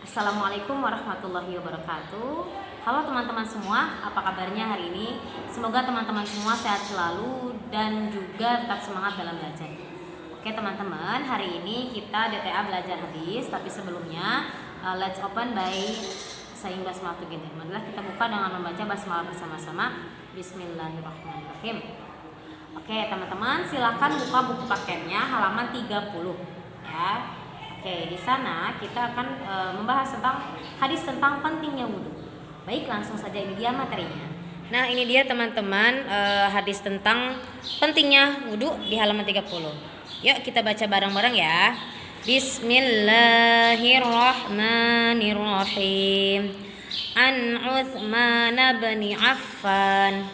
Assalamualaikum warahmatullahi wabarakatuh. Halo teman-teman semua, apa kabarnya hari ini? Semoga teman-teman semua sehat selalu dan juga tetap semangat dalam belajar. Oke teman-teman, hari ini kita DTA belajar hadis, tapi sebelumnya let's open by saying basmalah together. Marilah kita buka dengan membaca basmalah bersama-sama. Bismillahirrahmanirrahim. Oke teman-teman, silakan buka buku paketnya halaman 30 ya. Oke, di sana kita akan membahas tentang hadis tentang pentingnya wudhu. Baik, langsung saja ini dia materinya. Nah, ini dia teman-teman hadis tentang pentingnya wudhu di halaman 30. Yuk kita baca bareng-bareng ya. Bismillahirrahmanirrahim. An Utsman bin Affan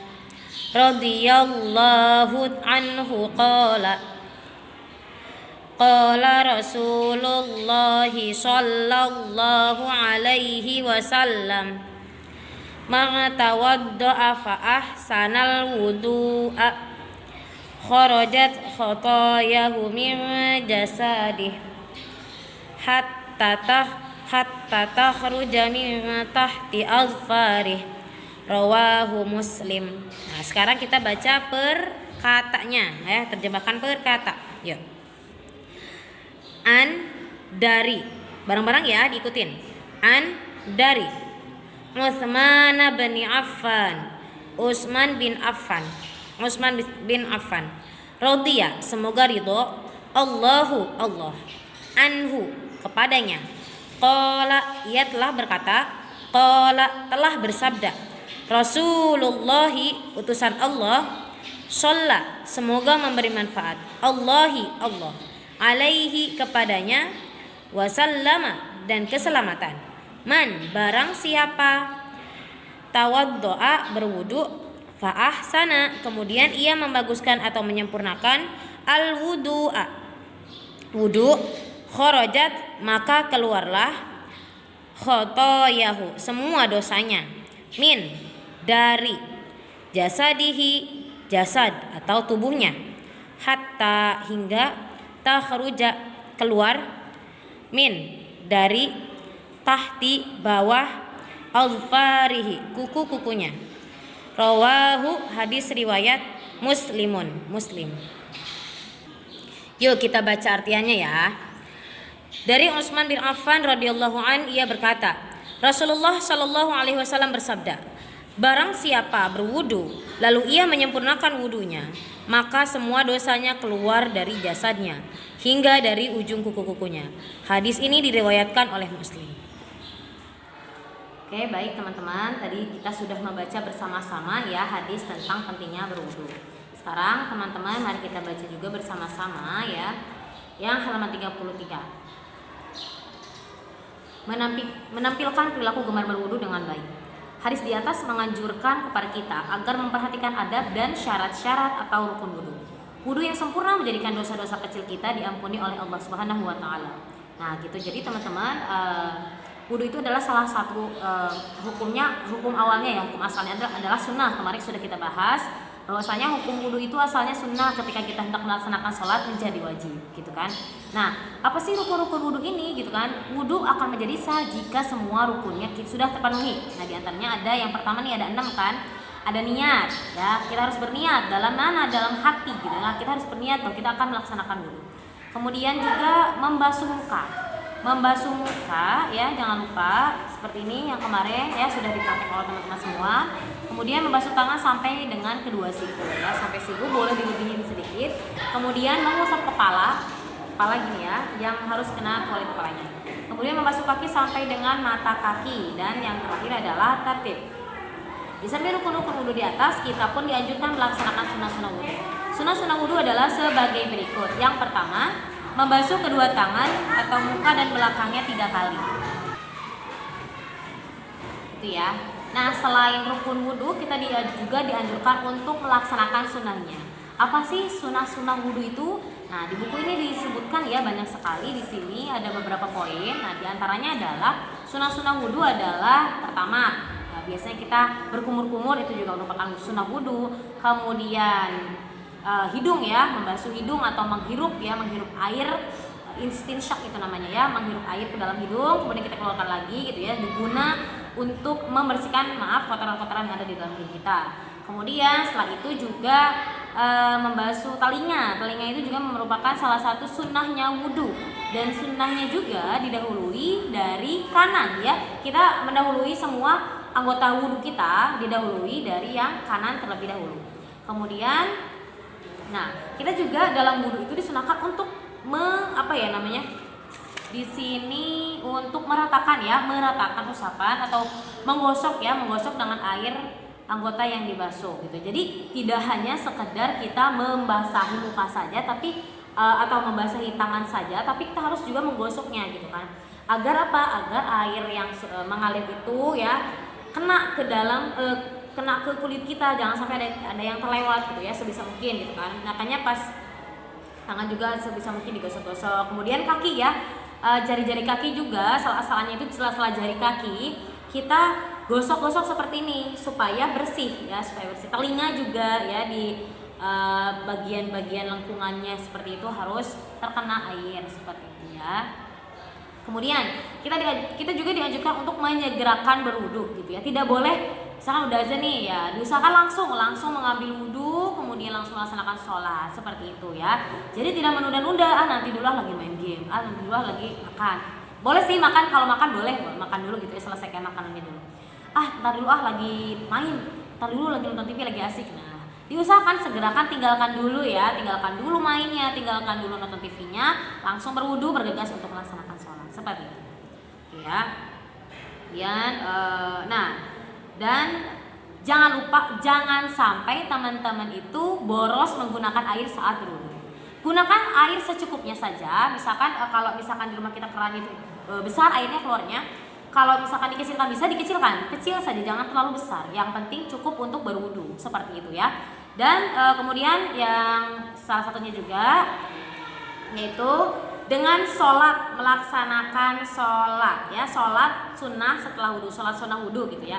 radhiyallahu anhu Qala Rasulullah sallallahu alaihi wasallam man tawadda'a fa ahsanal wudu'a kharajat khatayahu min jasadih hatta takhruja min tahti azfarih. Rawahu Muslim. Nah, sekarang kita baca per katanya ya, terjemahkan per kata. Yuk. An dari, bareng-bareng ya diikutin. An dari Utsman bin Affan, Utsman bin Affan. Radhiya, semoga ridho, Allah anhu, kepadanya. Qala, ia telah berkata, qala, telah bersabda, Rasulullah, utusan Allah, shalla, semoga memberi manfaat, Allah alaihi, kepadanya, wasallama, dan keselamatan. Man, barang siapa, tawaddoa, berwudu, fa ahsana, kemudian ia membaguskan atau menyempurnakan, al wudu'a, wudu, kharajat, maka keluarlah, khotoyahu, semua dosanya, min, dari, jasadihi, jasad atau tubuhnya, hatta, hingga, takhruja, keluar, min, dari, tahti, bawah, alfarihi, kuku-kukunya. Rawahu, hadis riwayat Muslim. Yuk kita baca artiannya ya. Dari Utsman bin Affan radhiyallahu an, ia berkata, Rasulullah sallallahu alaihi wasallam bersabda, barang siapa berwudu lalu ia menyempurnakan wudunya, maka semua dosanya keluar dari jasadnya hingga dari ujung kuku-kukunya. Hadis ini diriwayatkan oleh Muslim. Oke, baik teman-teman, tadi kita sudah membaca bersama-sama ya hadis tentang pentingnya berwudu. Sekarang teman-teman mari kita baca juga bersama-sama ya yang halaman 33. Menampilkan perilaku gemar berwudu dengan baik. Hadis di atas menganjurkan kepada kita agar memperhatikan adab dan syarat-syarat atau rukun wudu. Wudu yang sempurna menjadikan dosa-dosa kecil kita diampuni oleh Allah Subhanahu wa taala. Nah, gitu. Jadi teman-teman, wudu itu adalah salah satu hukum awalnya ya, hukum asalnya adalah sunnah. Kemarin sudah kita bahas bahwasanya hukum wudu itu asalnya sunnah, ketika kita hendak melaksanakan sholat menjadi wajib, gitu kan. Nah, apa sih rukun-rukun wudu ini, gitu kan? Wudu akan menjadi sah jika semua rukunnya sudah terpenuhi. Nah, diantaranya ada yang pertama nih, ada 6 kan? Ada niat, ya. Kita harus berniat dalam mana? Dalam hati, gitu. Nah, kita harus berniat bahwa kita akan melaksanakan wudu. Kemudian juga membasuh muka ya, jangan lupa seperti ini yang kemarin ya sudah dipraktek oleh teman-teman semua. Kemudian membasuh tangan sampai dengan kedua siku ya, sampai siku, boleh dilebihin sedikit. Kemudian mengusap kepala gini ya, yang harus kena kuali kepalanya. Kemudian membasuh kaki sampai dengan mata kaki, dan yang terakhir adalah tertib. Di samping rukun-rukun wudu di atas, kita pun dianjurkan melaksanakan sunnah-sunnah wudu. Sunnah-sunnah wudu adalah sebagai berikut. Yang pertama, membasuh kedua tangan atau muka dan belakangnya 3 kali. Itu ya. Nah, selain rukun wudu, kita juga dianjurkan untuk melaksanakan sunnahnya. Apa sih sunnah-sunnah wudu itu? Nah, di buku ini disebutkan ya banyak sekali. Di sini ada beberapa poin. Nah, diantaranya adalah sunnah-sunnah wudu adalah pertama, biasanya kita berkumur-kumur, itu juga merupakan sunnah wudu. Kemudian hidung ya, membasuh hidung atau menghirup air istinsyak itu namanya ya, menghirup air ke dalam hidung kemudian kita keluarkan lagi gitu ya, guna untuk membersihkan kotoran-kotoran yang ada di dalam hidung kita. Kemudian setelah itu juga membasuh telinga. Telinga itu juga merupakan salah satu sunnahnya wudhu, dan sunnahnya juga didahului dari kanan ya. Kita mendahului semua anggota wudhu kita, didahului dari yang kanan terlebih dahulu. Kemudian, nah kita juga dalam wudhu itu disunahkan untuk di sini untuk meratakan usapan atau menggosok dengan air anggota yang dibasuh gitu. Jadi tidak hanya sekedar kita membasahi muka saja atau membasahi tangan saja, tapi kita harus juga menggosoknya gitu kan. Agar apa? Agar air yang mengalir itu ya kena ke kulit kita, jangan sampai ada yang terlewat gitu ya, sebisa mungkin gitu kan. Makanya pas tangan juga sebisa mungkin digosok-gosok. Kemudian kaki ya, jari-jari kaki juga, salah-salahnya itu sela-sela jari kaki kita gosok-gosok seperti ini supaya bersih ya, Telinga juga ya, di bagian-bagian lengkungannya seperti itu harus terkena air seperti itu ya. Kemudian kita juga dianjurkan untuk menyegerakan berwudu gitu ya. Tidak boleh misalkan udah azan nih ya, diusahakan langsung mengambil wudu kemudian langsung melaksanakan sholat seperti itu ya. Jadi tidak menunda-nunda, nanti dulu lagi main game, nanti dulu lagi makan. Boleh sih makan, kalau makan boleh makan dulu gitu ya, selesaikan makanannya dulu. Ntar dulu lagi main, ntar dulu lagi nonton TV lagi asik. Nah, diusahakan segerakan, tinggalkan dulu mainnya, tinggalkan dulu nonton TV-nya, langsung berwudu bergegas untuk melaksanakan sholat seperti itu. Oke ya. Kemudian dan jangan sampai teman-teman itu boros menggunakan air saat berwudu. Gunakan air secukupnya saja. Misalkan kalau misalkan di rumah kita keran itu besar airnya keluarnya, kalau misalkan dikecilkan bisa dikecilkan, kecil saja, jangan terlalu besar. Yang penting cukup untuk berwudu seperti itu ya. Dan kemudian yang salah satunya juga yaitu dengan melaksanakan sholat sunnah setelah wudu, sholat sunnah wudu gitu ya.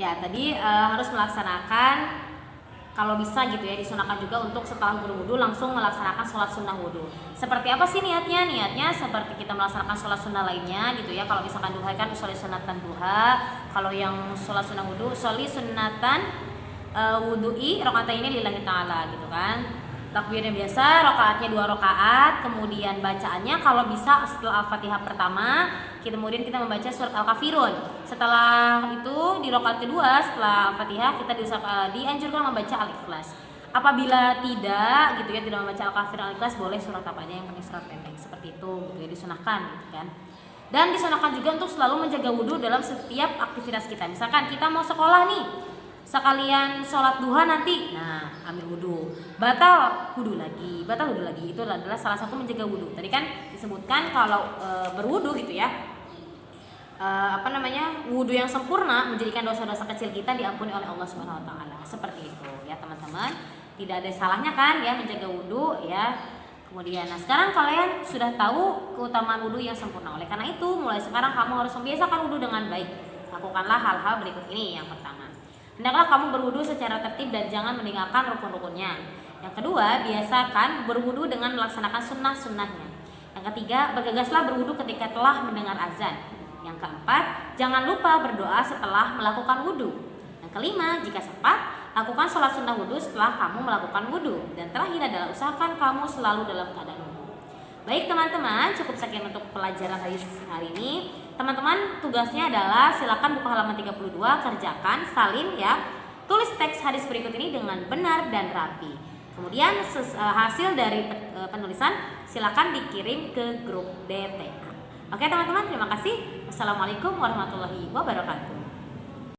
Ya tadi harus melaksanakan, kalau bisa gitu ya, disunahkan juga untuk setelah berwudu langsung melaksanakan sholat sunnah wudu. Seperti apa sih niatnya? Niatnya seperti kita melaksanakan sholat sunnah lainnya gitu ya. Kalau misalkan duha kan sholli sunatan duha. Kalau yang sholat sunnah wudu, sholli sunatan wudu'i rakaataini lillahi ta'ala gitu kan. Takbirnya biasa, rakaatnya 2 rakaat, kemudian bacaannya kalau bisa setelah Al-Fatihah pertama, kemudian kita membaca surat Al-Kafirun. Setelah itu di rakaat kedua setelah Al-Fatihah kita dianjurkan membaca Al-Ikhlas. Apabila tidak gitu ya, tidak membaca Al-Kafirun, Al-Ikhlas, boleh surat apa aja, yang penting surat pendek seperti itu gitu ya, disunahkan gitu kan. Dan disunahkan juga untuk selalu menjaga wudu dalam setiap aktivitas kita. Misalkan kita mau sekolah nih, sekalian sholat duha nanti, ambil wudu, batal wudu lagi, itu adalah salah satu menjaga wudu. Tadi kan disebutkan kalau berwudu gitu ya, wudu yang sempurna menjadikan dosa-dosa kecil kita diampuni oleh Allah Subhanahu Wa Taala. Seperti itu ya teman-teman, tidak ada salahnya kan ya menjaga wudu ya. Kemudian sekarang kalian sudah tahu keutamaan wudu yang sempurna. Oleh karena itu mulai sekarang kamu harus membiasakan wudu dengan baik. Lakukanlah hal-hal berikut ini. Yang pertama, hendaklah kamu berwudu secara tertib dan jangan meninggalkan rukun-rukunnya. Yang kedua, biasakan berwudu dengan melaksanakan sunnah-sunnahnya. Yang ketiga, bergegaslah berwudu ketika telah mendengar azan. Yang keempat, jangan lupa berdoa setelah melakukan wudu. Yang kelima, jika sempat, lakukan sholat sunnah wudu setelah kamu melakukan wudu. Dan terakhir adalah usahakan kamu selalu dalam keadaan wudu. Baik teman-teman, cukup sekian untuk pelajaran hadis hari ini. Teman-teman, tugasnya adalah silakan buka halaman 32, kerjakan, salin ya. Tulis teks hadis berikut ini dengan benar dan rapi. Kemudian hasil dari penulisan silakan dikirim ke grup DTA. Oke teman-teman, terima kasih. Wassalamualaikum warahmatullahi wabarakatuh.